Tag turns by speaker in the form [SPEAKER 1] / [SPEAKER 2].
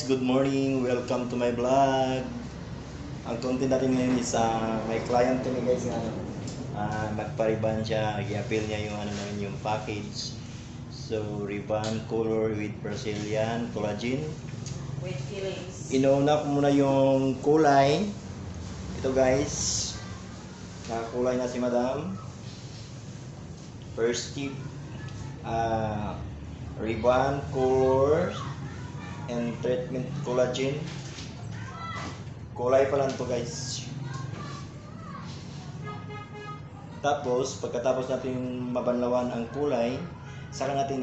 [SPEAKER 1] good morning. Welcome to my vlog. Ang content natin ngayon is may client kami guys na nagpa-ribbon siya, i-appeal niya yung yung package. So, ribbon color with Brazilian collagen.
[SPEAKER 2] With fillings.
[SPEAKER 1] Inauna ko muna yung kulay. Ito guys, nakakulay na si Madam. First tip, ribbon color and treatment collagen. Kulay pa lang to guys. Tapos pagkatapos natin mabanlawan ang kulay, saka natin